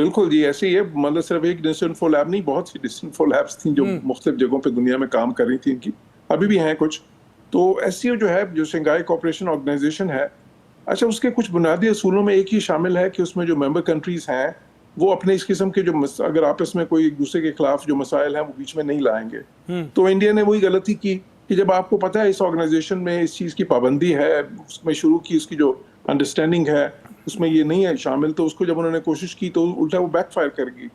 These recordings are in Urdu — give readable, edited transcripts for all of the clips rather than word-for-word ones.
بالکل جی ایسے ہی ہے. مطلب صرف ایک ڈسٹنٹ فور لیب نہیں, بہت سی ڈسٹنٹ فور لیبس تھیں جو مختلف جگہوں پہ دنیا میں کام کر رہی تھیں. ان کی ابھی بھی ہیں کچھ. تو ایس سی او جو ہے, جو شنگھائی کوآپریشن آرگنائزیشن ہے, اچھا اس کے کچھ بنیادی اصولوں میں ایک ہی شامل ہے کہ اس میں جو ممبر کنٹریز ہیں وہ اپنے اس قسم کے جو اگر آپس میں کوئی ایک دوسرے کے خلاف جو مسائل ہیں وہ بیچ میں نہیں لائیں گے. تو انڈیا نے وہی غلطی کی کہ جب آپ کو پتہ ہے اس آرگنائزیشن میں اس چیز کی پابندی ہے, اس میں شروع کی اس کی جو انڈرسٹینڈنگ ہے اس میں یہ نہیں ہے شامل, تو اس کو جب انہوں نے کوشش کی تو الٹا وہ بیک فائر کر گئی.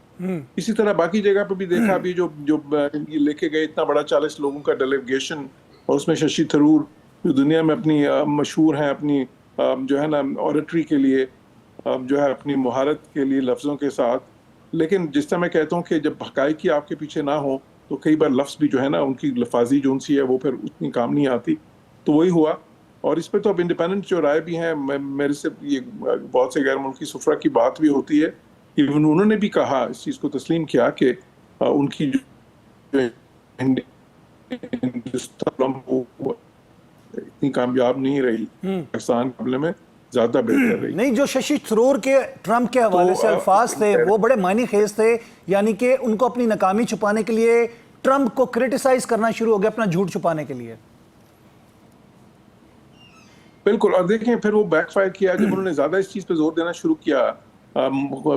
اسی طرح باقی جگہ پہ بھی دیکھا, ابھی جو یہ لے کے گئے اتنا بڑا 40 لوگوں کا ڈیلیگیشن, اور اس میں ششی تھرور جو دنیا میں اپنی مشہور ہیں اپنی جو ہے نا اوریٹری کے لیے, جو ہے اپنی مہارت کے لیے لفظوں کے ساتھ. لیکن جس طرح میں کہتا ہوں کہ جب حقائق کی آپ کے پیچھے نہ ہو تو کئی بار لفظ بھی جو ہے نا ان کی لفاظی جو ان سی ہے وہ پھر اتنی کام نہیں آتی. تو وہی ہوا. اور اس پہ تو اب انڈیپینڈنٹ جو رائے بھی ہیں, میرے سے یہ بہت سے غیر ملکی سفرا کی بات بھی ہوتی ہے, ایون انہوں نے بھی کہا, اس چیز کو تسلیم کیا کہ ان کی جو ہندوستان اتنی کامیاب نہیں رہی, پاکستان کے مقابلے میں زیادہ بہتر رہی. نہیں, جو ششی تھرور کے ٹرمپ کے حوالے سے الفاظ تھے وہ بڑے معنی خیز تھے, یعنی کہ ان کو اپنی ناکامی چھپانے کے لیے ٹرمپ کو کرٹیسائز کرنا شروع ہو گیا اپنا جھوٹ چھپانے کے لیے. بالکل. اور دیکھیں پھر وہ بیک فائر کیا جب انہوں نے زیادہ اس چیز پہ زور دینا شروع کیا.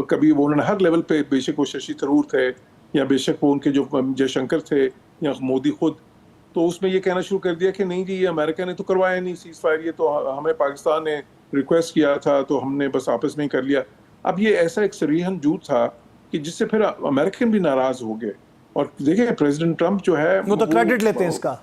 کبھی وہ انہوں نے ہر لیول پہ, بے شک وہ ششی تھرور تھے یا بے شک وہ ان کے جو جے شنکر تھے یا مودی خود, تو اس میں یہ کہنا شروع کر دیا کہ نہیں جی یہ امریکہ نے تو کروایا نہیں سیز فائر, یہ تو ہمیں پاکستان نے ریکویسٹ کیا تھا تو ہم نے بس آپس میں ہی کر لیا. اب یہ ایسا ایک صریحاً جھوٹ تھا کہ جس سے پھر امریکن بھی ناراض ہو گئے. اور دیکھیں پریزیڈنٹ ٹرمپ جو ہے وہ تو کریڈٹ لیتے ہیں اس کا,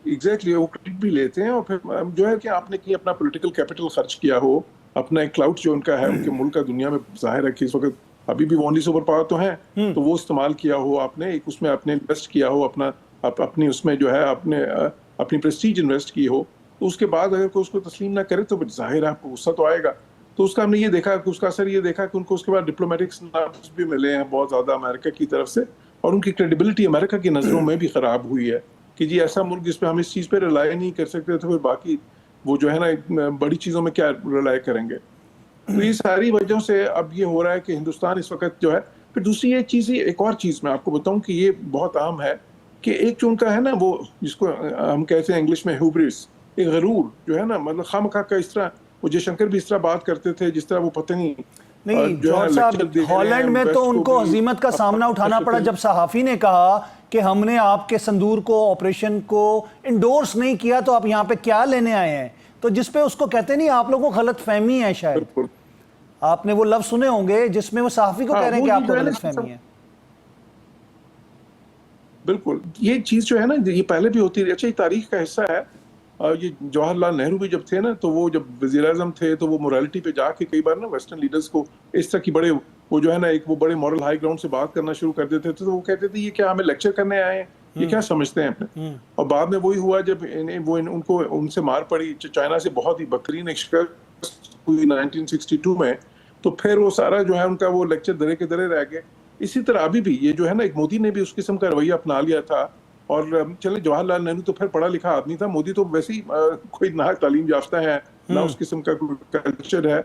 ایگزیکٹلی وہ کریڈٹ بھی لیتے ہیں. اور پھر جو ہے کہ آپ نے اپنا پولیٹیکل کیپٹل خرچ کیا ہو, اپنا ایک کلاؤڈ جو ان کا ہے ان کے ملک کا دنیا میں ظاہر ہے کہ اس وقت ابھی بھی وہ اونلی سپر پاور تو ہیں, تو وہ استعمال کیا ہو آپ نے, ایک اس میں آپ نے انویسٹ کیا ہو اپنی اس میں جو ہے آپ نے اپنی پریسٹیج انویسٹ کی ہو, تو اس کے بعد اگر کوئی اس کو تسلیم نہ کرے تو ظاہر ہے آپ کو غصہ تو آئے گا. تو اس کا ہم نے یہ دیکھا کہ اس کا اثر یہ دیکھا کہ ان کو اس کے بعد ڈپلومیٹک سنابس بھی ملے ہیں بہت زیادہ امریکہ کی طرف سے, اور ان کی کریڈیبلٹی امریکہ کی نظروں میں بھی خراب ہوئی ہے کہ جی ایسا ملک جس پہ ہم اس چیز پہ ریلائی نہیں کر سکتے تو پھر باقی وہ جو ہے نا بڑی چیزوں میں کیا ریلائی کریں گے. تو یہ ساری وجہوں سے اب یہ ہو رہا ہے کہ ہندوستان اس وقت جو ہے. پھر دوسری ایک چیز, ایک اور چیز میں آپ کو بتاؤں کہ یہ بہت عام ہے کہ ایک جو ان کا ہے نا وہ جس کو ہم کہتے ہیں انگلش میں ہیوبرس, ایک غرور جو ہے نا, مطلب خامخواہ کا اس طرح وہ جے شنکر بھی اس طرح بات کرتے تھے جس طرح وہ پتہ نہیں جوہر صاحب, ہالینڈ میں تو ان کو ہزیمت کا سامنا اٹھانا پڑا جب صحافی نے کہا کہ ہم نے آپ کے صندور کو, آپریشن کو انڈورس نہیں کیا تو آپ یہاں پہ کیا لینے آئے ہیں, تو جس پہ اس کو کہتے نہیں آپ لوگوں کو غلط فہمی ہے. شاید آپ نے وہ لفظ سنے ہوں گے جس میں وہ صحافی کو کہہ رہے ہیں کہ آپ کو غلط فہمی ہے. بالکل یہ چیز جو ہے نا یہ پہلے بھی ہوتی رہی. اچھا یہ تاریخ کا حصہ ہے. یہ جواہر لال نہرو بھی جب تھے نا تو وہ جب وزیر اعظم تھے تو وہ مورالٹی پہ جا کے کئی بار نا ویسٹرن لیڈرز کو اس طرح کی بڑے وہ جو ہے نا ایک وہ بڑے مورل ہائی گراؤنڈ سے بات کرنا شروع کر دیتے تھے, تو وہ کہتے تھے یہ کیا ہمیں لیکچر کرنے آئے ہیں, یہ کیا سمجھتے ہیں اپنے. اور بعد میں وہی ہوا جب وہ ان کو ان سے مار پڑی چائنا سے بہت ہی بدترین ایک شکست ہوئی 1962 میں, تو پھر وہ سارا جو ہے ان کا وہ لیکچر درے کے درے رہ گئے. اسی طرح ابھی بھی یہ جو ہے نا ایک مودی نے بھی اس قسم کا رویہ اپنا لیا تھا. اور چلے جواہر لال نہرو تو پھر پڑھا لکھا آدمی تھا, مودی تو ویسے ہی کوئی نہ تعلیم یافتہ ہے نہ اس قسم کا کوئی کلچر ہے,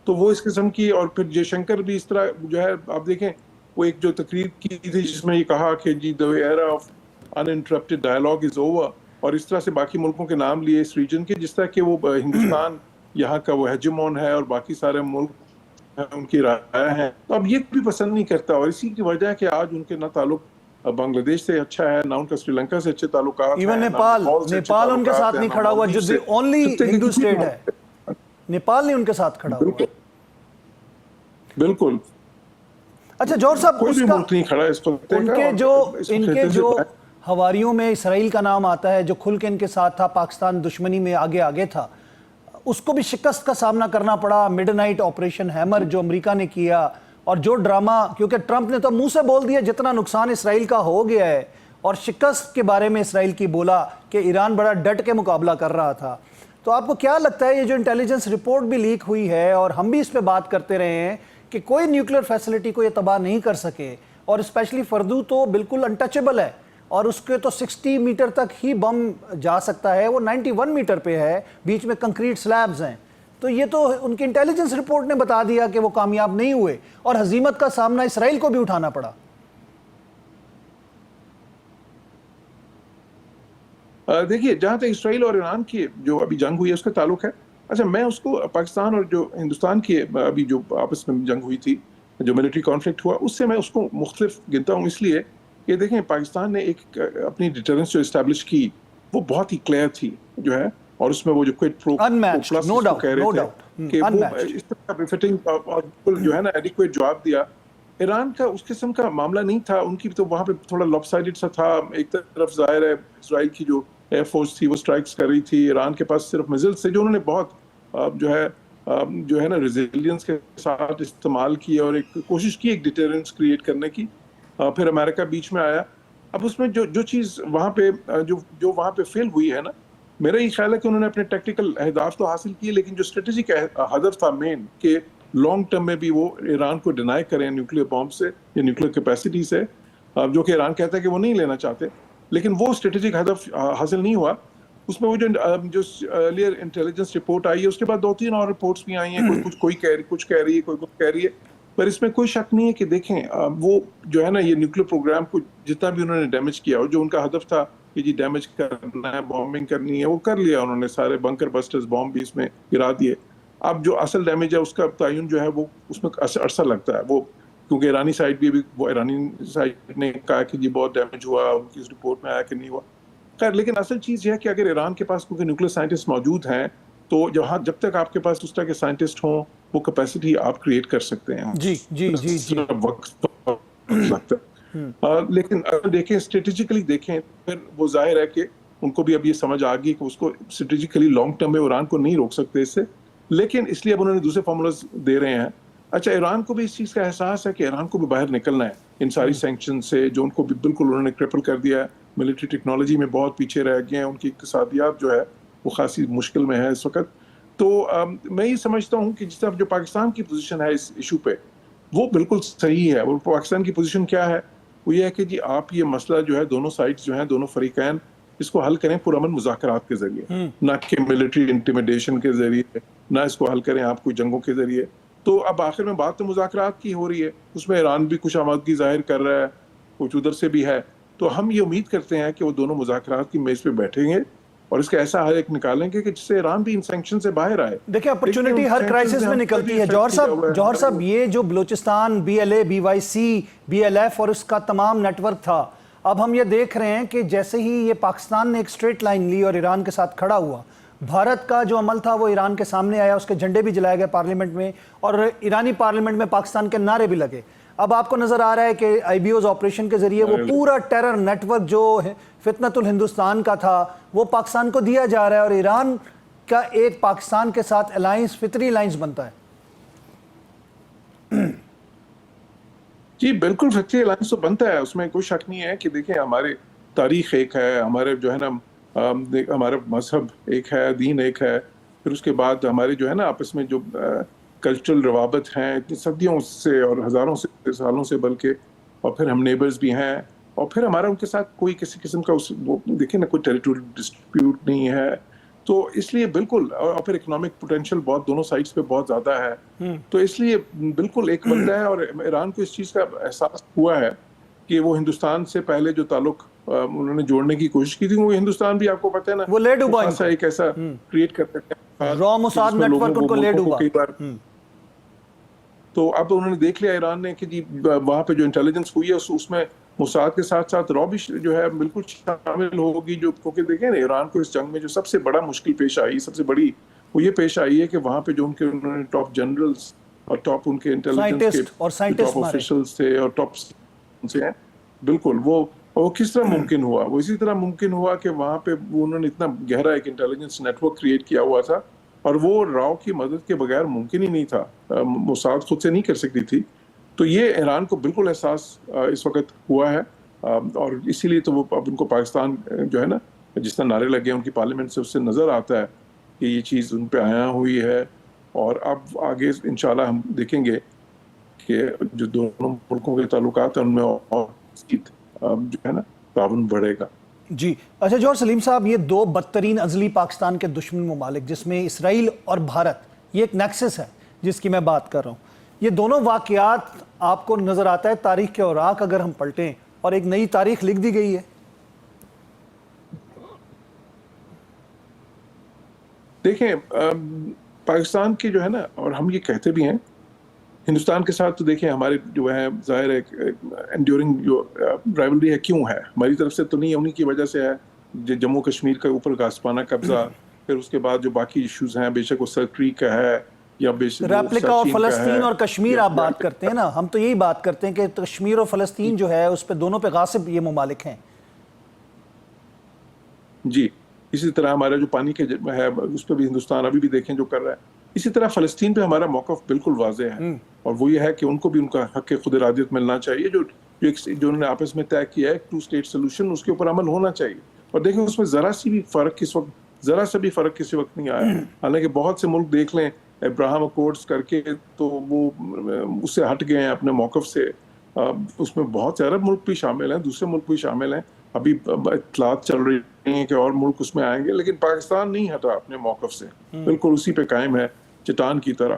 تو وہ اس قسم کی. اور پھر جے شنکر بھی اس طرح جو ہے آپ دیکھیں وہ ایک جو تقریر کی تھی جس میں یہ کہا کہ جی the era of uninterrupted dialogue is over, اور اس طرح سے باقی ملکوں کے نام لیے اس ریجن کے, جس طرح کہ وہ ہندوستان یہاں کا وہ ہیجمون ہے اور باقی سارے ملک ان کی رائے ہیں. تو اب یہ بھی پسند نہیں کرتا, اور اسی کی وجہ ہے کہ آج ان کے نہ تعلق بنگلہ دیش سے اچھا ہے نہ ان کا سری لنکا سے اچھے تعلقات ہیں, ایون نیپال ان کے ساتھ نہیں کھڑا ہوا, جو اونلی ہندو اسٹیٹ ہے, نیپال نہیں ان کے ساتھ کھڑا ہوا. بالکل. اچھا جوہر صاحب, کوئی بھی ملک نہیں کھڑا اس وقت. ان کے جو حواریوں میں اسرائیل کا نام آتا ہے جو کھل کے ان کے ساتھ تھا, پاکستان دشمنی میں آگے تھا, اس کو بھی شکست کا سامنا کرنا پڑا. مڈ نائٹ آپریشن ہیمر جو امریکہ نے کیا, اور جو ڈرامہ, کیونکہ ٹرمپ نے تو منہ سے بول دیا جتنا نقصان اسرائیل کا ہو گیا ہے, اور شکست کے بارے میں اسرائیل کی بولا کہ ایران بڑا ڈٹ کے مقابلہ کر رہا تھا. تو آپ کو کیا لگتا ہے یہ جو انٹیلیجنس رپورٹ بھی لیک ہوئی ہے اور ہم بھی اس پہ بات کرتے رہے ہیں کہ کوئی نیوکلیر فیسلٹی کو یہ تباہ نہیں کر سکے, اور اسپیشلی فردو تو بالکل انٹچبل ہے اور اس کے تو 60 میٹر تک ہی بم جا سکتا ہے, وہ 91 میٹر پہ ہے, بیچ میں کنکریٹ سلیبز ہیں, تو یہ تو ان کی انٹیلیجنس رپورٹ نے بتا دیا کہ وہ کامیاب نہیں ہوئے اور ہزیمت کا سامنا اسرائیل کو بھی اٹھانا پڑا. دیکھیے جہاں تک اسرائیل اور ایران کی جو ابھی جنگ ہوئی ہے اس کا تعلق ہے, اچھا میں اس کو پاکستان اور جو ہندوستان کی ابھی جو آپس میں جنگ ہوئی تھی, جو ملٹری کانفلکٹ ہوا, اس سے میں اس کو مختلف گنتا ہوں, اس لیے کہ دیکھیں پاکستان نے ایک اپنی ڈیٹرنس جو اسٹیبلش کی وہ بہت ہی کلیئر تھی جو ہے, اور اس میں وہ جو کوئٹ پرو پلس اس کو کہہ رہے تھے کہ وہ اس طرح کا بفٹنگ اور جو ہے نا ایڈیکویٹ جواب دیا. ایران کا اس قسم کا معاملہ نہیں تھا, ان کی تو وہاں پہ تھوڑا لاپ سائڈڈ سا تھا. ایک طرف ظاہر ہے اسرائیل کی جو ایئر فورس تھی وہ اسٹرائکس کر رہی تھی, ایران کے پاس صرف میزائلز تھے جو انہوں نے بہت جو ہے نا ریزیلینس کے ساتھ استعمال کیا اور ایک کوشش کی ایک ڈیٹرنس کریٹ کرنے کی. پھر امریکہ بیچ میں آیا. اب اس میں جو چیز وہاں پہ جو وہاں پہ فیل ہوئی ہے نا, میرا یہ خیال ہے کہ انہوں نے اپنے ٹیکٹیکل اہداف تو حاصل کیے, لیکن جو اسٹریٹجک ہدف تھا مین کہ لانگ ٹرم میں بھی وہ ایران کو ڈینائی کریں نیوکلیر بامب سے یا نیوکلیر کیپیسٹی سے, جو کہ ایران کہتا ہے کہ وہ نہیں لینا چاہتے, لیکن وہ اسٹریٹجک ہدف حاصل نہیں ہوا. اس میں وہ جو ارلیئر انٹیلیجنس رپورٹ آئی ہے اس کے بعد 2-3 اور رپورٹس بھی آئی ہیں, کوئی کچھ کہہ رہی ہے, کوئی کچھ کہہ رہی ہے, پر اس میں کوئی شک نہیں ہے کہ دیکھیں وہ جو ہے نا یہ نیوکلیر پروگرام کو جتنا بھی انہوں نے ڈیمیج کیا اور جو ان کا ہدف تھا کہ جی ڈیمیج کرنا ہے, بامبنگ کرنی ہے, وہ کر لیا انہوں نے. سارے بنکر بسٹرز بامب بھی اس میں گرا دیے. اب جو اصل ڈیمیج ہے اس کا تعین جو ہے وہ اس میں عرصہ لگتا ہے, وہ کیونکہ ایرانی سائڈ بھی وہ ایرانی سائڈ نے کہا کہ جی بہت ڈیمیج ہوا, ان کی اس رپورٹ میں آیا کہ نہیں ہوا. خیر لیکن اصل چیز یہ ہے کہ اگر ایران کے پاس کیونکہ نیوکلیر سائنٹسٹ موجود ہیں تو جب تک آپ کے پاس اس طرح کے سائنٹسٹ ہوں وہ کیپیسٹی آپ کریٹ کر سکتے ہیں. جی جی جی جی وقت لگتا ہے, لیکن اگر دیکھیں اسٹریٹجیکلی دیکھیں پھر وہ ظاہر ہے کہ ان کو بھی اب یہ سمجھ آ گئی کہ اس کو اسٹریٹجیکلی لانگ ٹرم میں ایران کو نہیں روک سکتے اس سے, لیکن اس لیے اب انہوں نے دوسرے فارمولاز دے رہے ہیں. اچھا ایران کو بھی اس چیز کا احساس ہے کہ ایران کو بھی باہر نکلنا ہے ان ساری سینکشن سے جو ان کو بھی بالکل انہوں نے کرپل کر دیا ہے. ملٹری ٹیکنالوجی میں بہت پیچھے رہ گئے ہیں, ان کی اقتصادیات جو ہے وہ خاصی مشکل میں ہے اس وقت. تو میں یہ سمجھتا ہوں کہ جس طرح جو پاکستان کی پوزیشن ہے اس ایشو پہ وہ بالکل صحیح ہے. اور پاکستان کی پوزیشن کیا ہے, وہ یہ ہے کہ جی آپ یہ مسئلہ جو ہے دونوں سائڈز جو ہیں دونوں فریقین اس کو حل کریں پرامن مذاکرات کے ذریعے, نہ کہ ملٹری انٹیمیڈیشن کے ذریعے, نہ اس کو حل کریں آپ کوئی جنگوں کے ذریعے. تو اب آخر میں بات تو مذاکرات کی ہو رہی ہے, اس میں ایران بھی کچھ آمادگی ظاہر کر رہا ہے, کچھ ادھر سے بھی ہے. تو ہم یہ امید کرتے ہیں کہ وہ دونوں مذاکرات کی میز پہ بیٹھیں گے اور اس کا ایسا حل ایک نکالیں گے کہ جس سے ایران بھی ان سینکشن سے باہر آئے. دیکھیں اپرچونٹی ہر کرائسس میں نکلتی ہے. جوہر صاحب یہ جو بلوچستان BLA BYC BLF اور اس کا تمام نیٹ ورک تھا, اب ہم یہ دیکھ رہے ہیں کہ جیسے ہی یہ پاکستان نے ایک اسٹریٹ لائن لی اور ایران کے ساتھ کھڑا ہوا, بھارت کا جو عمل تھا وہ ایران کے سامنے آیا, اس کے جھنڈے بھی جلائے گئے پارلیمنٹ میں اور ایرانی پارلیمنٹ میں پاکستان کے نعرے بھی لگے. اب آپ کو نظر آ رہا ہے کہ IBO's آپریشن کے ذریعے وہ پورا ٹیرر نیٹ ورک جو فتنۃ الہندوستان کا تھا وہ پاکستان کو دیا جا رہا ہے, اور ایران کا ایک پاکستان کے ساتھ الائنس فطری الائنس بنتا ہے. جی بالکل فطری الائنس تو بنتا ہے, اس میں کوئی شک نہیں ہے کہ دیکھیں ہمارے تاریخ ایک ہے, ہمارے جو ہے نا ہمارا مذہب ایک ہے, دین ایک ہے, پھر اس کے بعد ہمارے جو ہے نا آپس میں جو کلچرل روابط ہیں اتنی صدیوں سے اور ہزاروں سے سالوں سے بلکہ, اور پھر ہم نیبرز بھی ہیں, اور پھر ہمارا ان کے ساتھ کوئی کسی قسم کا وہ دیکھیں نا کوئی ٹیریٹوریل ڈسپیوٹ نہیں ہے. تو اس لیے بالکل, اور پھر اکنامک پوٹینشیل بہت دونوں سائڈس پہ بہت زیادہ ہے, تو اس لیے بالکل ایک بنتا ہے. اور ایران کو اس چیز کا احساس ہوا ہے کہ وہ ہندوستان سے پہلے جو تعلق انہوں نے جوڑنے کی کوشش کی تھی, وہ ہندوستان بھی آپ کو پتہ ہے نا وہ لے ڈوبا ایک ایسا کریٹ کرتے ہیں را موساد نیٹ ورک ان کو لے ڈوبا. تو اب انہوں نے دیکھ لیا ایران نے کہ جی وہاں پہ جو انٹیلیجنس ہوئی ہے اس میں موساد کے ساتھ ساتھ را بھی جو ہے بالکل شامل ہوگی. جو کیونکہ دیکھیں نا ایران کو اس جنگ میں جو سب سے بڑا مشکل پیش آئی, سب سے بڑی وہ یہ پیش آئی ہے کہ وہاں پہ جو انہوں نے ٹاپ جنرلز اور ٹاپ ان کے انٹیلیجنس کے ٹاپ آفیشلز تھے اور ٹاپ سے ہیں, بالکل وہ کس طرح ممکن ہوا. وہ اسی طرح ممکن ہوا کہ وہاں پہ انہوں نے اتنا گہرا ایک انٹیلیجنس نیٹ ورک کریٹ کیا ہوا تھا, اور وہ راؤ کی مدد کے بغیر ممکن ہی نہیں تھا, موساد خود سے نہیں کر سکتی تھی. تو یہ ایران کو بالکل احساس اس وقت ہوا ہے, اور اسی لیے تو وہ اب ان کو پاکستان جو ہے نا جس طرح نعرے لگے ان کی پارلیمنٹ سے, اس سے نظر آتا ہے کہ یہ چیز ان پہ آیا ہوئی ہے. اور اب آگے انشاءاللہ ہم دیکھیں گے کہ جو دونوں ملکوں کے تعلقات ہیں ان میں اور جو ہے نا تعاون بڑھے گا. جی اچھا جوہر سلیم صاحب, یہ دو بدترین ازلی پاکستان کے دشمن ممالک جس میں اسرائیل اور بھارت یہ ایک نیکسس ہے جس کی میں بات کر رہا ہوں. یہ دونوں واقعات آپ کو نظر آتا ہے تاریخ کے اوراق اگر ہم پلٹیں اور ایک نئی تاریخ لکھ دی گئی ہے. دیکھیں پاکستان کی جو ہے نا، اور ہم یہ کہتے بھی ہیں ہندوستان کے ساتھ، تو دیکھیں ہمارے جو ہے ظاہر ہے انڈیورنگ جو رائیولری ہے کیوں ہے، ہماری طرف سے تو نہیں، انہی کی وجہ سے ہے. جموں کشمیر کا اوپر غاصبانہ قبضہ، پھر اس کے بعد جو باقی ایشوز ہیں، بے شک وہ سرکری کا ہے یا بے شک ریپلکا اور فلسطین اور کشمیر آپ بات کرتے ہیں نا، ہم تو یہی بات کرتے ہیں کہ کشمیر اور فلسطین جو ہے اس پہ دونوں پہ غاصب یہ ممالک ہیں. جی اسی طرح ہمارا جو پانی کے ہے اس پہ بھی ہندوستان ابھی بھی دیکھیں جو کر رہا ہے. اسی طرح فلسطین پہ ہمارا موقف بالکل واضح ہے، اور وہ یہ ہے کہ ان کو بھی ان کا حق خود ارادیت ملنا چاہیے. جو انہوں نے آپس میں طے کیا ہے 2 اسٹیٹ سولوشن، اس کے اوپر عمل ہونا چاہیے. اور دیکھیں اس میں ذرا سا بھی فرق کسی وقت نہیں آیا. حالانکہ بہت سے ملک دیکھ لیں ابراہم اکورڈز کر کے تو وہ اس سے ہٹ گئے ہیں اپنے موقف سے. اس میں بہت سے عرب ملک بھی شامل ہیں، دوسرے ملک بھی شامل ہیں. ابھی اطلاعات چل رہی ہیں کہ اور ملک اس میں آئیں گے، لیکن پاکستان نہیں ہٹا اپنے موقف سے، بالکل اسی پہ قائم ہے چٹان کی طرح.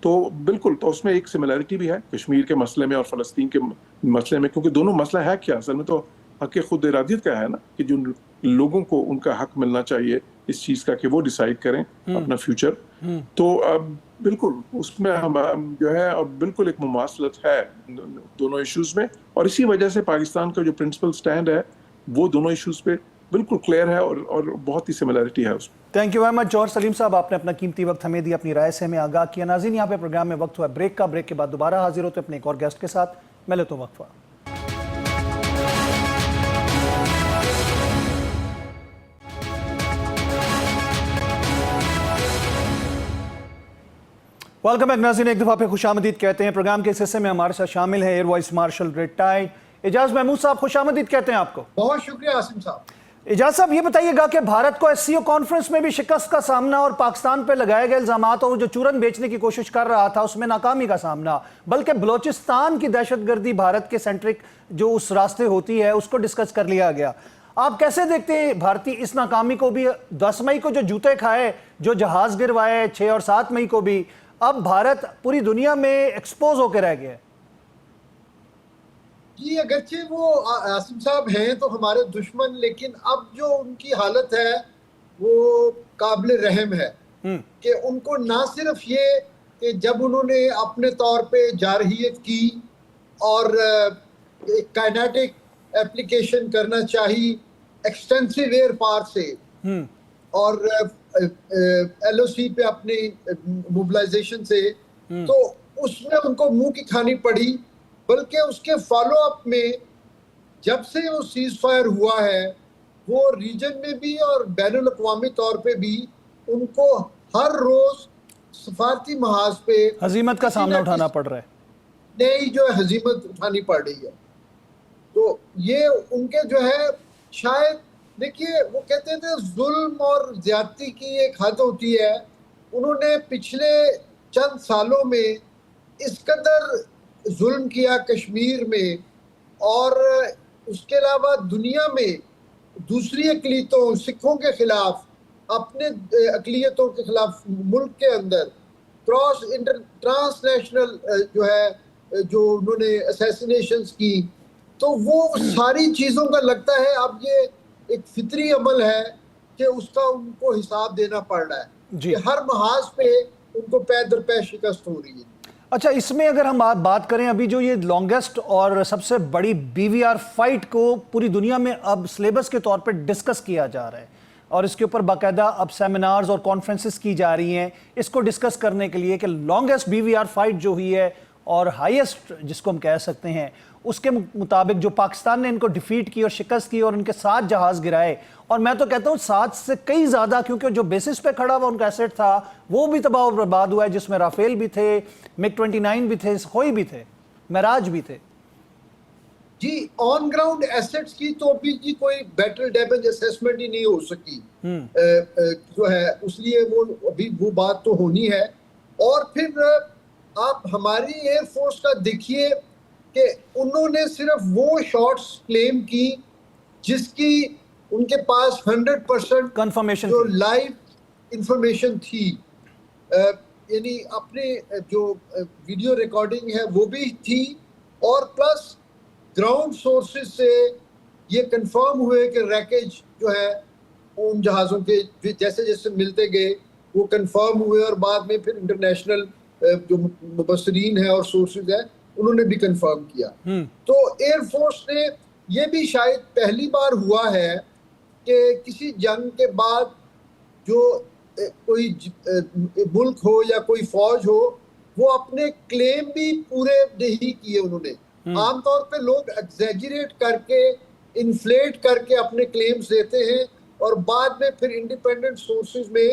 تو بالکل، تو اس میں ایک سملیرٹی بھی ہے کشمیر کے مسئلے میں اور فلسطین کے مسئلے میں، کیونکہ دونوں مسئلہ ہے کیا اصل میں تو حق خود ارادیت کا ہے نا، کہ جو لوگوں کو ان کا حق ملنا چاہیے اس چیز کا کہ وہ ڈیسائیڈ کریں اپنا فیوچر. تو بالکل اس میں ہم جو ہے اب بالکل ایک مماثلت ہے دونوں ایشوز میں، اور اسی وجہ سے پاکستان کا جو پرنسپل سٹینڈ ہے وہ دونوں ایشوز پہ بالکل کلیئر ہے اور بہت ہی سملیرٹی ہے اس میں. تھینک یو ویری مچ جوہر سلیم صاحب، آپ نے اپنا قیمتی وقت ہمیں دیا، اپنی رائے سے ہمیں آگاہ کیا. ناظرین یہاں پہ پروگرام میں وقت ہوا بریک کا، بریک کے بعد دوبارہ حاضر ہوتے اپنے ایک اور گیسٹ کے ساتھ. میں لیتا ہوں وقفہ. ویلکم بیک ناظرین، ایک دفعہ پہ خوش آمدید کہتے ہیں. پروگرام کے اس حصے میں ہمارے ساتھ شامل ہیں ایئر وائس مارشل ریٹائرڈ اعجاز محمود صاحب. خوش آمدید کہتے ہیں آپ کو. بہت شکریہ عاصم صاحب. اعجاز صاحب یہ بتائیے گا کہ بھارت کو SCO کانفرنس میں بھی شکست کا سامنا اور پاکستان پہ لگائے گئے الزامات اور جو چورن بیچنے کی کوشش کر رہا تھا اس میں ناکامی کا سامنا، بلکہ بلوچستان کی دہشت گردی بھارت کے سینٹرک جو اس راستے ہوتی ہے اس کو ڈسکس کر لیا گیا. آپ کیسے دیکھتے ہیں بھارتی اس ناکامی کو بھی؟ 10 مئی کو جو جوتے کھائے، جو جہاز گروائے، 6 اور 7 مئی کو بھی، اب بھارت پوری دنیا میں ایکسپوز ہو کے رہ گیا ہے. جی اگرچہ وہ عاصم صاحب ہیں تو ہمارے دشمن، لیکن اب جو ان کی حالت ہے وہ قابل رحم ہے کہ ان کو نہ صرف یہ کہ جب انہوں نے اپنے طور پہ جارحیت کی اور کائنیٹک اپلیکیشن کرنا چاہی ایکسٹینسو ایئر پار سے اور LOC پہ اپنی موبلائزیشن سے، تو اس میں ان کو منہ کی کھانی پڑی. بلکہ اس کے فالو اپ میں جب سے وہ سیز فائر ہوا ہے وہ ریجن میں بھی اور بین الاقوامی طور پہ بھی ان کو ہر روز سفارتی محاذ پہ ہزیمت کا سامنا اٹھانا پڑ رہا ہے، نئی جو ہزیمت اٹھانی پڑ رہی ہے. تو یہ ان کے جو ہے شاید دیکھیے وہ کہتے تھے ظلم اور زیادتی کی ایک حد ہوتی ہے. انہوں نے پچھلے چند سالوں میں اس قدر ظلم کیا کشمیر میں، اور اس کے علاوہ دنیا میں دوسری اقلیتوں، سکھوں کے خلاف، اپنے اقلیتوں کے خلاف ملک کے اندر ٹرانس نیشنل جو ہے جو انہوں نے اسیسینیشنز کی، تو وہ ساری چیزوں کا لگتا ہے اب یہ ایک فطری عمل ہے کہ اس کا ان کو حساب دینا پڑ رہا ہے کہ ہر محاذ پہ ان کو پے در پے شکست ہو رہی ہے. اچھا اس میں اگر ہم بات کریں ابھی جو یہ لانگسٹ اور سب سے بڑی BVR فائٹ کو پوری دنیا میں اب سلیبس کے طور پہ ڈسکس کیا جا رہا ہے اور اس کے اوپر باقاعدہ اب سیمینارز اور کانفرنسز کی جا رہی ہیں اس کو ڈسکس کرنے کے لیے کہ لانگسٹ BVR فائٹ جو ہوئی ہے اور ہائیسٹ جس کو ہم کہہ سکتے ہیں اس کے مطابق جو پاکستان نے ان کو ڈیفیٹ کی اور شکست کی اور ان کے 7 جہاز گرائے، اور میں تو کہتا ہوں 7 سے کئی زیادہ، کیونکہ جو بیسس پہ کھڑا ہوا ان کا ایسٹ تھا وہ بھی تباہ و برباد ہوا ہے، جس میں رافیل بھی تھے، MiG-29 بھی تھے، سخوئی بھی تھے، معراج بھی تھے. جی آن گراؤنڈ ایسٹس کی تو ابھی جی کوئی بیٹل ڈیمیج اسیسمنٹ ہی نہیں ہو سکی جو ہے، اس لیے وہ ابھی وہ بات تو ہونی ہے. اور پھر آپ ہماری ایئر فورس کا دیکھیے کہ انہوں نے صرف وہ شاٹس کلیم کی جس کی ان کے پاس 100% کنفرمیشن جو لائیو انفارمیشن تھی. یعنی اپنے جو ویڈیو ریکارڈنگ ہے وہ بھی تھی، اور پلس گراؤنڈ سورسز سے یہ کنفرم ہوئے کہ ریکیج جو ہے ان جہازوں کے جیسے جیسے ملتے گئے وہ کنفرم ہوئے، اور بعد میں پھر انٹرنیشنل جو مبصرین ہیں اور سورسز ہیں انہوں نے بھی کنفرم کیا۔ تو ایئر فورس نے یہ بھی شاید پہلی بار ہوا ہے کہ کسی جنگ کے بعد جو کوئی ملک ہو یا کوئی فوج ہو وہ اپنے کلیم بھی پورے نہیں کیے انہوں نے۔ عام طور پہ لوگ ایگزیجریٹ کر کے انفلیٹ کر کے اپنے کلیمز دیتے ہیں، اور بعد میں پھر انڈیپینڈنٹ سورسز میں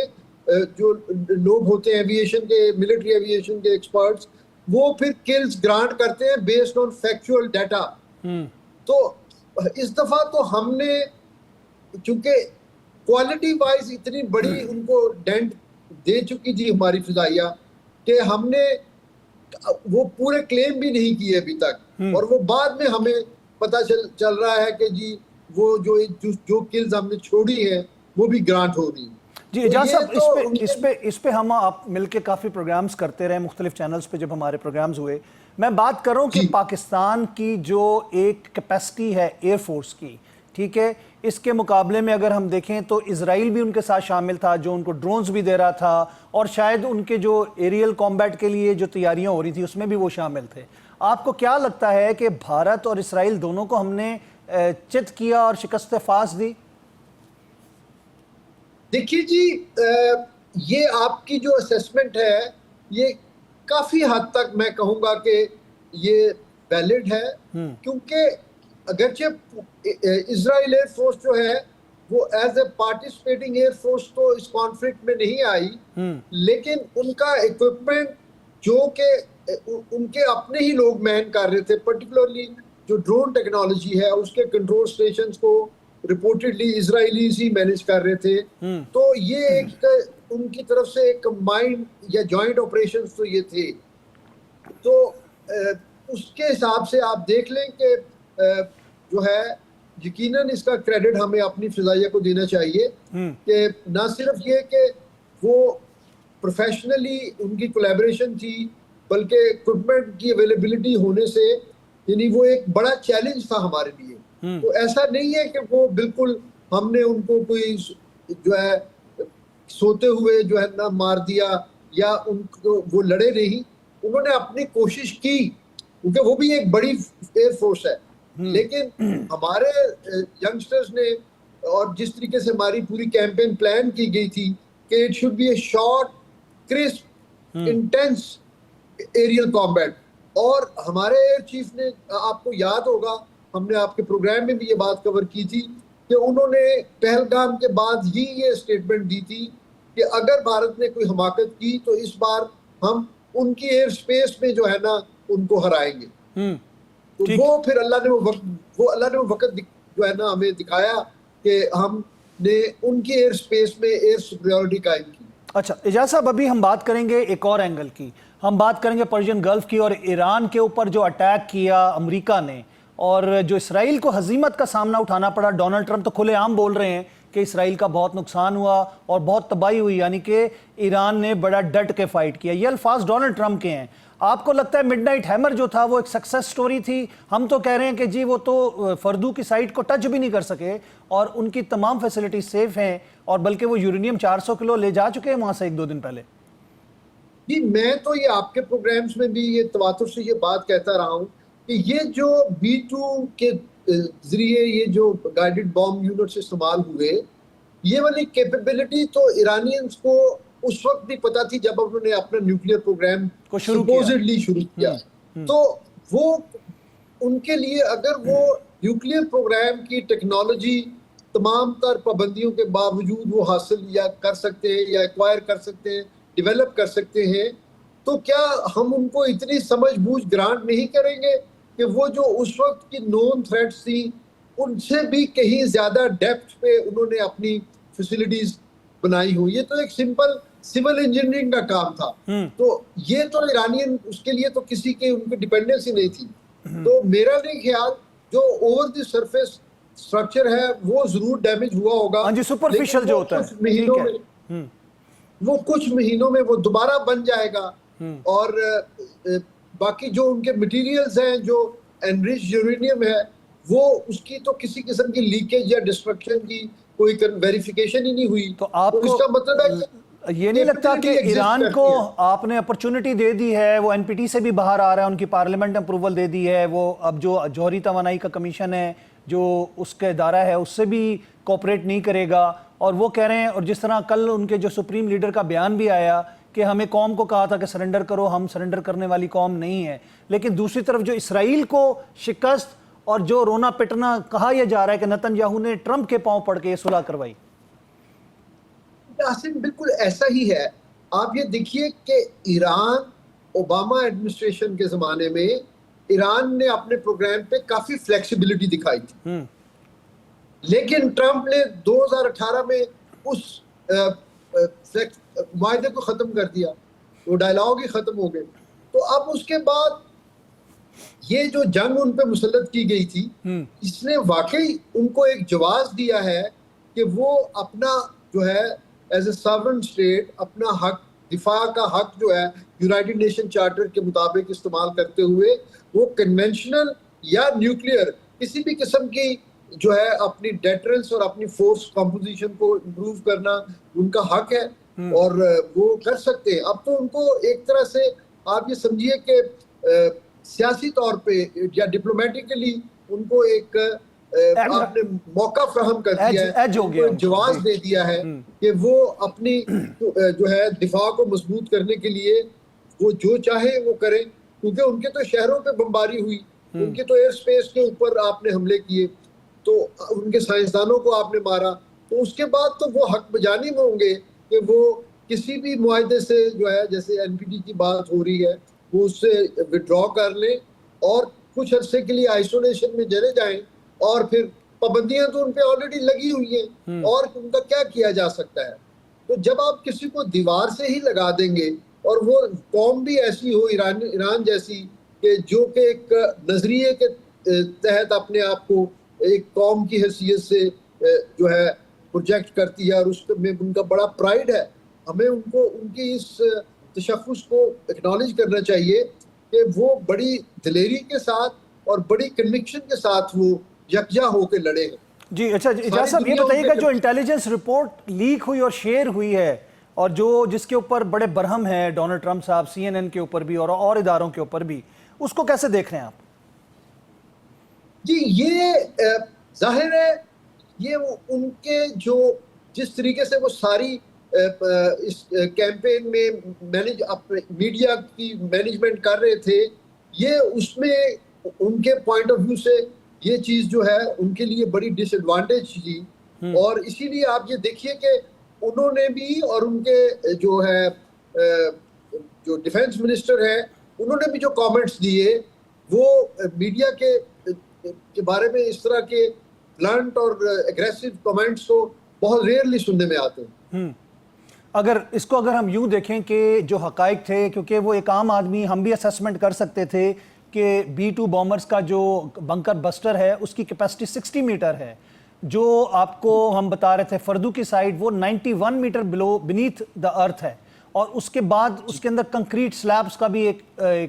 جو لوگ ہوتے ہیں ایویشن کے، ملٹری ایویشن کے ایکسپرٹس، وہ پھر کلز گرانٹ کرتے ہیں بیسڈ آن فیکچوئل ڈیٹا۔ تو اس دفعہ تو ہم نے چونکہ کوالٹی وائز اتنی بڑی ان کو ڈینٹ دے چکی تھی ہماری فضائیہ کہ ہم نے وہ پورے کلیم بھی نہیں کیے ابھی تک، اور وہ بعد میں ہمیں پتہ چل رہا ہے کہ جی وہ جو کلز ہم نے چھوڑی ہیں وہ بھی گرانٹ ہو رہی ہیں۔ جی اعجاز صاحب، اس پہ ہم آپ مل کے کافی پروگرامز کرتے رہے مختلف چینلز پہ جب ہمارے پروگرامز ہوئے، میں بات کر رہا ہوں کہ پاکستان کی جو ایک کیپیسٹی ہے ایئر فورس کی، ٹھیک ہے، اس کے مقابلے میں اگر ہم دیکھیں تو اسرائیل بھی ان کے ساتھ شامل تھا جو ان کو ڈرونز بھی دے رہا تھا، اور شاید ان کے جو ایریل کامبیٹ کے لیے جو تیاریاں ہو رہی تھی اس میں بھی وہ شامل تھے۔ آپ کو کیا لگتا ہے کہ بھارت اور اسرائیل دونوں کو ہم نے چت کیا اور شکست فاس دی؟ دیکھیے جی، یہ آپ کی جو اسیسمنٹ ہے یہ کافی حد تک میں کہوں گا کہ یہ ویلڈ ہے، کیونکہ اگرچہ اسرائیل ایئر فورس جو ہے وہ as a participating air force تو اس کانفلکٹ میں نہیں آئی، لیکن ان کا ایکوپمنٹ جو کہ ان کے اپنے ہی لوگ مین کر رہے تھے، پرٹیکولرلی جو ڈرون ٹیکنالوجی ہے اس کے کنٹرول سٹیشنز کو ریپورٹڈلی اسرائیلیز ہی مینیج کر رہے تھے۔ تو یہ ایک ان کی طرف سے ایک کمبائنڈ یا جوائنٹ آپریشنز تو یہ تھے، تو اس کے حساب سے آپ دیکھ لیں کہ جو ہے یقیناً اس کا کریڈٹ ہمیں اپنی فضائیہ کو دینا چاہیے کہ نہ صرف یہ کہ وہ پروفیشنلی ان کی کولیبریشن تھی، بلکہ ایکوپمنٹ کی اویلیبلٹی ہونے سے یعنی وہ ایک بڑا چیلنج تھا ہمارے لیے۔ تو ایسا نہیں ہے کہ وہ بالکل ہم نے ان کو کوئی جو ہے سوتے ہوئے جو ہے نہ مار دیا یا ان کو وہ لڑے نہیں، انہوں نے اپنی کوشش کی کیونکہ وہ بھی ایک بڑی ایئر فورس ہے، لیکن ہمارے ینگسٹرز نے اور جس طریقے سے ہماری پوری کیمپین پلان کی گئی تھی کہ it should be a short crisp intense aerial combat, اور ہمارے ایئر چیف نے، آپ کو یاد ہوگا ہم نے آپ کے پروگرام میں بھی یہ بات کور کی تھی کہ انہوں نے پہلگام کے بعد ہی یہ اسٹیٹمنٹ دی تھی کہ اگر بھارت نے کوئی حماقت کی تو اس بار ہم ان کی ایئر سپیس میں جو ہے نا ان کو ہرائیں گے۔ تو وہ پھر اللہ نے وہ وقت جو ہے نا ہمیں دکھایا کہ ہم نے ان کی ایئر سپیس میں ایئر سپیریورٹی قائم کی۔ اچھا اعجاز صاحب، ابھی ہم بات کریں گے ایک اور اینگل کی، ہم بات کریں گے پرشین گلف کی اور ایران کے اوپر جو اٹیک کیا امریکہ نے اور جو اسرائیل کو ہزیمت کا سامنا اٹھانا پڑا۔ ڈونلڈ ٹرمپ تو کھلے عام بول رہے ہیں کہ اسرائیل کا بہت نقصان ہوا اور بہت تباہی ہوئی، یعنی کہ ایران نے بڑا ڈٹ کے فائٹ کیا، یہ الفاظ ڈونلڈ ٹرمپ کے ہیں۔ آپ کو لگتا ہے مڈ نائٹ ہیمر جو تھا وہ ایک سکسیس سٹوری تھی؟ ہم تو کہہ رہے ہیں کہ جی وہ تو فردو کی سائٹ کو ٹچ بھی نہیں کر سکے اور ان کی تمام فیسلٹی سیف ہیں، اور بلکہ وہ یورینیم 400 کلو لے جا چکے ہیں وہاں سے 1-2 دن پہلے۔ جی میں تو یہ آپ کے پروگرامز میں بھی یہ تواتر سے یہ بات کہتا رہا ہوں کہ یہ جو B-2 کے ذریعے یہ جو گائیڈڈ بام یونٹس استعمال ہوئے، یہ والی کیپیبلٹی تو ایرانینز کو اس وقت بھی پتا تھی جب انہوں نے اپنا نیوکلیئر پروگرام سپوزڈلی شروع کیا۔ تو وہ ان کے لیے اگر وہ نیوکلیئر پروگرام کی ٹیکنالوجی تمام تر پابندیوں کے باوجود وہ حاصل یا کر سکتے ہیں یا ایکوائر کر سکتے ہیں، ڈیولپ کر سکتے ہیں، تو کیا ہم ان کو اتنی سمجھ بوجھ گرانٹ نہیں کریں گے کہ وہ جو اس وقت کی نون تھریٹس تھیں ان سے بھی کہیں زیادہ ڈیپتھ پہ انہوں نے اپنی فیسلٹیز بنائی ہوں؟ یہ تو ایک سمپل سول انجینئرنگ کا کام تھا، تو یہ تو ایرانین اس کے لیے تو کسی کے ان کی ڈیپینڈنسی نہیں تھی۔ تو میرا نہیں خیال جو اوور دی سرفیس سٹرکچر ہے وہ ضرور ڈیمیج ہوا ہوگا، ہاں جی، سپرفیشل جو ہوتا ہے، مہینوں میں وہ کچھ مہینوں میں وہ دوبارہ بن جائے گا، اور باقی جو ان کے مٹیریلز ہیں جو انریچ یورینیم ہے وہ اس کی تو کسی قسم کی لیکیج یا ڈسٹرکشن کی کوئی ویریفیکیشن ہی نہیں ہوئی. تو آپ اس کو کا مطلب ہے کہ یہ نہیں لگتا کہ ایران کو آپ نے اپرچونٹی دے دی ہے؟ وہ این پی ٹی سے بھی باہر آ رہا ہے، ان کی پارلیمنٹ نے اپروول دے دی ہے، وہ اب جو جوہری توانائی کا کمیشن ہے جو اس کا ادارہ ہے اس سے بھی کوپریٹ نہیں کرے گا، اور وہ کہہ رہے ہیں، اور جس طرح کل ان کے جو سپریم لیڈر کا بیان بھی آیا کہ ہمیں قوم کو کہا تھا کہ سرنڈر کرو، ہم سرنڈر کرنے والی قوم نہیں ہے، لیکن دوسری طرف جو اسرائیل کو شکست اور جو رونا پٹنا کہا یہ جا رہا ہے کہ نتن یاہو نے ٹرمپ کے پاؤں پڑ کے یہ صلح کروائی. قاسم بالکل ایسا ہی ہے. آپ یہ دیکھیے کہ ایران اوباما ایڈمنسٹریشن کے زمانے میں ایران نے اپنے پروگرام پہ کافی فلیکسیبلٹی دکھائی تھی، لیکن ٹرمپ نے 2018 میں اس معاہدے کو ختم کر دیا، وہ ڈائلاگ ہی ختم ہو گئے. تو اب اس کے بعد یہ جو جنگ ان پہ مسلط کی گئی تھی اس نے واقعی ان کو ایک جواز دیا ہے کہ وہ اپنا جو ہے ایز اے ساورن اسٹیٹ اپنا حق دفاع کا حق جو ہے یونائٹڈ نیشن چارٹر کے مطابق استعمال کرتے ہوئے وہ کنونشنل یا نیوکلیئر کسی بھی قسم کی جو ہے اپنی ڈیٹرنس اور اپنی فورس کمپوزیشن کو امپروو کرنا ان کا حق ہے اور وہ کر سکتے ہیں. اب تو ان کو ایک طرح سے آپ یہ سمجھیے کہ سیاسی طور پہ یا ڈپلومیٹکلی ان کو ایک آپ نے موقع فراہم کر دیا ہے، ان کو جواز دے دیا ہے کہ وہ اپنی جو ہے دفاع کو مضبوط کرنے کے لیے وہ جو چاہے وہ کریں، کیونکہ ان کے تو شہروں پہ بمباری ہوئی، ان کے تو ایئر سپیس کے اوپر آپ نے حملے کیے، تو ان کے سائنسدانوں کو آپ نے مارا، تو اس کے بعد تو وہ حق بجانی میں ہوں گے کہ وہ کسی بھی معاہدے سے جو ہے جیسے این پی ٹی کی بات ہو رہی ہے وہ اس سے وڈرا کر لیں اور کچھ عرصے کے لیے آئسولیشن میں چلے جائیں، اور پھر پابندیاں تو ان پہ آلریڈی لگی ہوئی ہیں اور ان کا کیا کیا جا سکتا ہے. تو جب آپ کسی کو دیوار سے ہی لگا دیں گے اور وہ قوم بھی ایسی ہو ایران جیسی کہ جو کہ ایک نظریے کے تحت اپنے آپ کو ایک قوم کی حیثیت سے جو ہے پروجیکٹ کرتی ہے اور اس میں ان کا بڑا پرائیڈ ہے، ہمیں ان کو ان کی اس تشخص کو اکنالج کرنا چاہیے کہ وہ بڑی دلیری کے ساتھ اور بڑی کنوکشن کے ساتھ وہ یکجا ہو کے لڑے ہیں. جی اچھا اجاز صاحب یہ بتائیے کہ جو انٹیلیجنس رپورٹ لیک ہوئی اور شیئر ہوئی ہے اور جس کے اوپر بڑے برہم ہیں ڈونلڈ ٹرمپ صاحب سی این این کے اوپر بھی اور اداروں کے اوپر بھی، اس کو کیسے دیکھ رہے ہیں آپ؟ جی یہ ظاہر ہے یہ ان کے جو جس طریقے سے وہ ساری اس کیمپین میں میڈیا کی مینجمنٹ کر رہے تھے، یہ اس میں ان کے پوائنٹ آف ویو سے یہ چیز جو ہے ان کے لیے بڑی ڈس ایڈوانٹیج تھی، اور اسی لیے آپ یہ دیکھیے کہ انہوں نے بھی اور ان کے جو ہے جو ڈیفنس منسٹر ہے انہوں نے بھی جو کامنٹس دیے وہ میڈیا کے بارے میں اس طرح کے بلنٹ اور اگریسو کامنٹس تو بہت ریئرلی سننے میں آتے ہیں. اگر ہم یوں دیکھیں کہ جو حقائق تھے، کیونکہ وہ ایک عام آدمی ہم بھی اسیسمنٹ کر سکتے تھے کہ B-2 بومرز کا جو بنکر بسٹر ہے اس کی کیپیسٹی 60 میٹر ہے، جو آپ کو ہم بتا رہے تھے فردو کی سائٹ وہ 91 میٹر بینیتھ دا ارتھ ہے، اور اس کے بعد اس کے اندر کنکریٹ سلیبز کا بھی ایک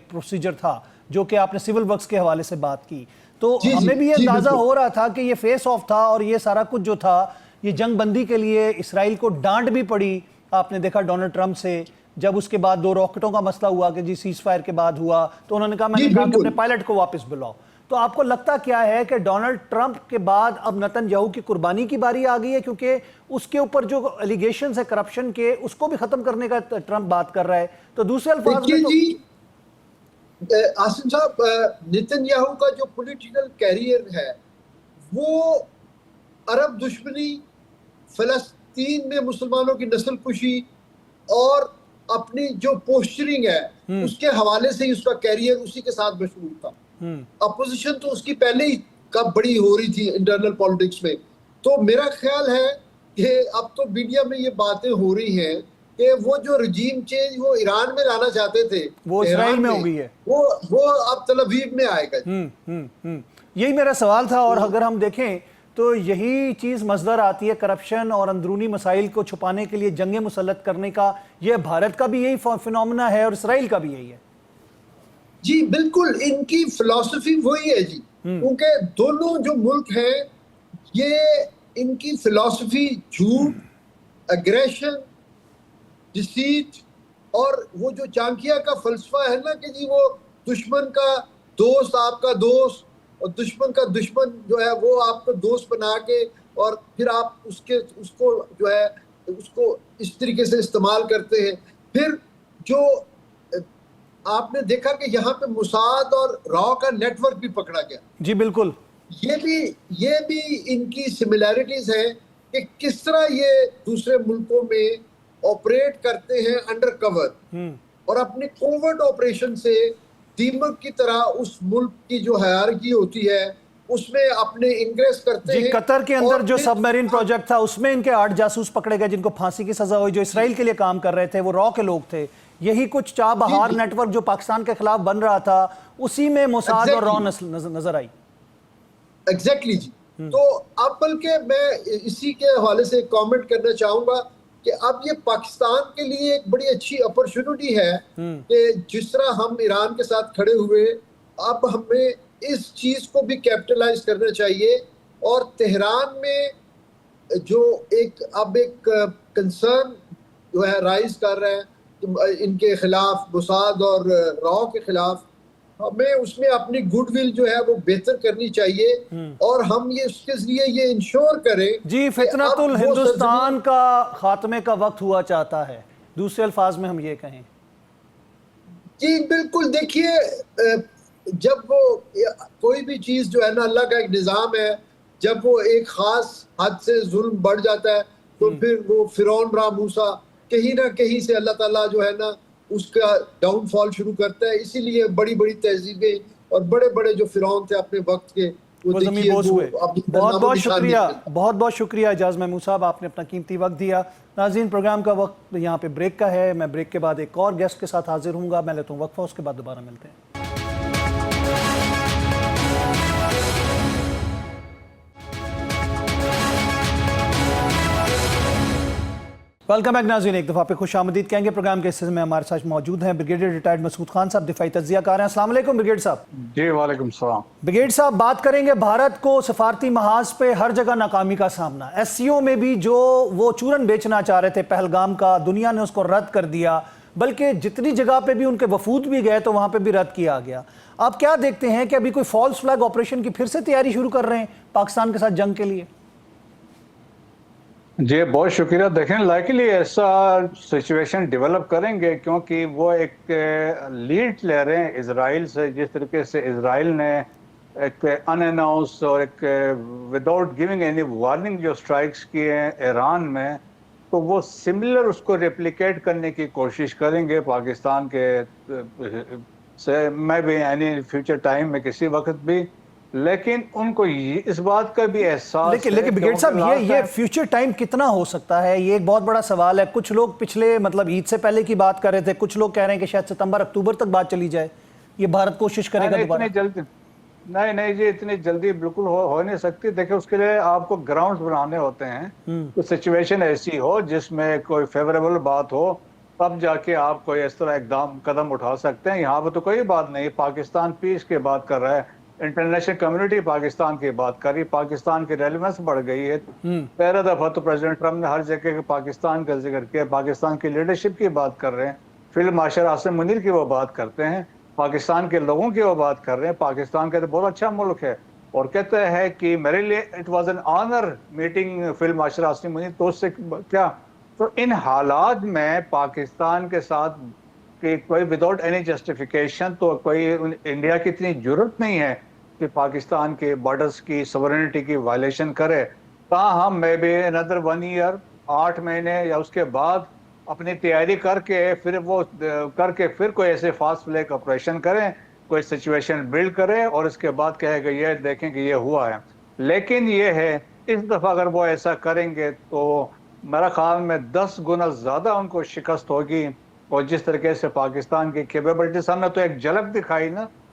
پروسیجر تھا جو کہ آپ نے سول ورکس کے حوالے سے بات کی. تو ہمیں بھی یہ اندازہ ہو رہا تھا کہ یہ فیس آف تھا اور یہ سارا کچھ جو تھا یہ جنگ بندی کے لیے اسرائیل کو ڈانٹ بھی پڑی. آپ نے دیکھا ڈونلڈ ٹرمپ سے جب اس کے بعد 2 راکٹوں کا مسئلہ ہوا کہ جی سیز فائر کے بعد ہوا تو انہوں نے کہا میں نے کہا کہ اپنے پائلٹ کو واپس بلاؤ. تو آپ کو لگتا کیا ہے کہ ڈونلڈ ٹرمپ کے بعد اب نتن یاہو کی قربانی کی باری آ گئی ہے، کیونکہ اس کے اوپر جو الیگیشنز ہے کرپشن کے اس کو بھی ختم کرنے کا ٹرمپ بات کر رہا ہے. تو دوسرے الفاظ میں جی آصم صاحب، نتن یاہو کا جو پولیٹیکل کیریئر ہے وہ عرب دشمنی، فلسطین میں مسلمانوں کی نسل کشی اور اپنی جو پوسچرنگ ہے اس کے حوالے سے ہی اس کا کیریئر اسی کے ساتھ مشہور تھا. اپوزیشن تو اس کی پہلے ہی کب بڑی ہو رہی تھی انٹرنل پالیٹکس میں. تو میرا خیال ہے کہ اب تو میڈیا میں یہ باتیں ہو رہی ہیں کہ وہ جو رجیم چینج وہ ایران میں لانا چاہتے تھے وہ اسرائیل میں ہو گئی ہے، وہ اب تل ابیب میں آئے گا. یہی میرا سوال تھا. اور اگر ہم دیکھیں تو یہی چیز مصدر آتی ہے کرپشن اور اندرونی مسائل کو چھپانے کے لیے جنگیں مسلط کرنے کا. یہ بھارت کا بھی یہی فینومینا ہے اور اسرائیل کا بھی یہی ہے. جی بالکل، ان کی فلسفی وہی ہے جی، کیونکہ دونوں جو ملک ہیں یہ ان کی فلسفی جھوٹ، اگریشن، ڈسیٹ، اور وہ جو چانکیا کا فلسفہ ہے نا کہ جی وہ دشمن کا دوست آپ کا دوست اور دشمن کا دشمن جو ہے وہ آپ کو دوست بنا کے اور پھر آپ اس کو جو ہے اس کو اس طریقے سے استعمال کرتے ہیں. پھر جو آپ نے دیکھا کہ یہاں پہ موساد اور راؤ کا نیٹ ورک بھی پکڑا گیا. جی بالکل. یہ بھی ان کی سملیرٹیز ہیں کہ کس طرح یہ دوسرے ملکوں میں آپریٹ کرتے ہیں انڈر کور اور اپنے کوورٹ آپریشن سے دیمک کی طرح اس ملک کی جو ہیرارکی ہوتی ہے اس میں اپنے انگریس کرتے ہیں. قطر کے اندر جو سب میرین پروجیکٹ تھا اس میں ان کے 8 جاسوس پکڑے گئے جن کو پھانسی کی سزا ہوئی، جو اسرائیل کے لیے کام کر رہے تھے وہ را کے لوگ تھے. یہی کچھ چاہ بہار نیٹ ورک جو پاکستان کے خلاف بن رہا تھا اسی میں موساد اور را نظر آئی. ایگزیکٹلی جی. تو اب بلکہ میں اسی کے حوالے سے کامنٹ کرنا چاہوں گا کہ اب یہ پاکستان کے لیے ایک بڑی اچھی اپرچونٹی ہے کہ جس طرح ہم ایران کے ساتھ کھڑے ہوئے اب ہمیں اس چیز کو بھی کیپٹلائز کرنا چاہیے. اور تہران میں جو ایک کنسرن جو ہے رائز کر رہے ہیں ان کے خلاف، موساد اور راؤ کے خلاف، ہمیں اس میں اپنی گڈ ول جو ہے وہ بہتر کرنی چاہیے اور ہم یہ اس کے ذریعے یہ انشور کریں. جی فتنۃ الہندوستان کا خاتمے کا وقت ہوا چاہتا ہے، دوسرے الفاظ میں ہم یہ کہیں. جی بالکل. دیکھیے جب وہ کوئی بھی چیز جو ہے نا اللہ کا ایک نظام ہے، جب وہ ایک خاص حد سے ظلم بڑھ جاتا ہے تو پھر وہ فرعون را موسیٰ کہیں نہ کہیں سے اللہ تعالیٰ جو ہے نا اس کا ڈاؤن فال شروع کرتا ہے. اسی لیے بڑی بڑی تہذیبیں اور بڑے بڑے جو فرعون تھے اپنے وقت کے وہ زمین بوس ہوئے. بہت بہت شکریہ اعجاز محمود صاحب، آپ نے اپنا قیمتی وقت دیا. ناظرین پروگرام کا وقت یہاں پہ بریک کا ہے. میں بریک کے بعد ایک اور گیسٹ کے ساتھ حاضر ہوں گا. میں لیتا ہوں وقفہ، اس کے بعد دوبارہ ملتے ہیں. ویلکم بیک ناظرین، ایک دفعہ پہ خوش آمدید کہیں گے. پروگرام کے حصے میں ہمارے ساتھ موجود ہیں بریگیڈیئر ریٹائرڈ مسعود خان صاحب، دفاعی تجزیہ کار ہیں. السلام علیکم بریگیڈیئر صاحب. جی وعلیکم السلام. بریگیڈیئر صاحب بات کریں گے بھارت کو سفارتی محاذ پہ ہر جگہ ناکامی کا سامنا. ایس سی او میں بھی جو وہ چورن بیچنا چاہ رہے تھے پہلگام کا، دنیا نے اس کو رد کر دیا، بلکہ جتنی جگہ پہ بھی ان کے وفود بھی گئے تو وہاں پہ بھی رد کیا گیا. آپ کیا دیکھتے ہیں کہ ابھی کوئی فالس فلیگ آپریشن کی پھر سے تیاری شروع کر رہے ہیں پاکستان کے ساتھ جنگ کے لیے؟ جی بہت شکریہ. دیکھیں لائکلی ایسا سچویشن ڈیولپ کریں گے کیونکہ وہ ایک لیڈ لے رہے ہیں اسرائیل سے. جس طریقے سے اسرائیل نے ایک ان اناؤنس اور ایک وداؤٹ گیونگ اینی وارننگ جو اسٹرائکس کیے ہیں ایران میں، تو وہ سملر اس کو ریپلیکیٹ کرنے کی کوشش کریں گے پاکستان کے سے میں بھی یعنی فیوچر ٹائم میں کسی وقت بھی. لیکن ان کو اس بات کا بھی احساس لیکن بریگیڈیئر صاحب یہ فیوچر ٹائم کتنا ہو سکتا ہے، یہ ایک بہت بڑا سوال ہے. کچھ لوگ پچھلے عید سے پہلے کی بات کر رہے تھے، کچھ لوگ کہہ رہے ہیں کہ شاید ستمبر اکتوبر تک بات چلی جائے. یہ بھارت کوشش کرے گا دوبارہ؟ نہیں جی اتنی جلدی بالکل ہو نہیں سکتی. دیکھیں اس کے لیے آپ کو گراؤنڈز بنانے ہوتے ہیں. کوئی سچویشن ایسی ہو جس میں کوئی فیوریبل بات ہو تب جا کے آپ کوئی اس طرح قدم اٹھا سکتے ہیں. یہاں پہ تو کوئی بات نہیں. پاکستان پیس کی بات کر رہا ہے، انٹرنیشنل کمیونٹی پاکستان کی بات کر رہی، پاکستان کی ریلیونس بڑھ گئی ہے. پہلا دفعہ تو پریزیڈنٹ ٹرمپ نے ہر جگہ پاکستان کا ذکر کیا، پاکستان کی لیڈرشپ کی بات کر رہے ہیں. فیلڈ مارشل عاصم منیر کی وہ بات کرتے ہیں، پاکستان کے لوگوں کی وہ بات کر رہے ہیں. پاکستان کا تو بہت اچھا ملک ہے اور کہتے ہیں کہ میرے لیے it was an honour meeting field marshal Asim Munir. تو اس سے کیا، تو ان حالات میں پاکستان کے ساتھ کہ کوئی وداؤٹ اینی جسٹیفیکیشن تو کوئی انڈیا کی اتنی ضرورت نہیں ہے کہ پاکستان کے بارڈرز کی سورینٹی کی وائلیشن کرے. تاہم میں بھی اندر 1 ایئر 8 مہینے یا اس کے بعد اپنی تیاری کر کے پھر کوئی ایسے فاسٹ فلیگ آپریشن کریں، کوئی سچویشن بلڈ کرے اور اس کے بعد کہے کہ یہ دیکھیں کہ یہ ہوا ہے. لیکن یہ ہے اس دفعہ اگر وہ ایسا کریں گے تو میرا خیال میں 10 گنا زیادہ ان کو شکست ہوگی. اور جس طریقے سے پاکستان کی کیپیبلٹیز ہم نے تو ایک جھلک دکھائی نا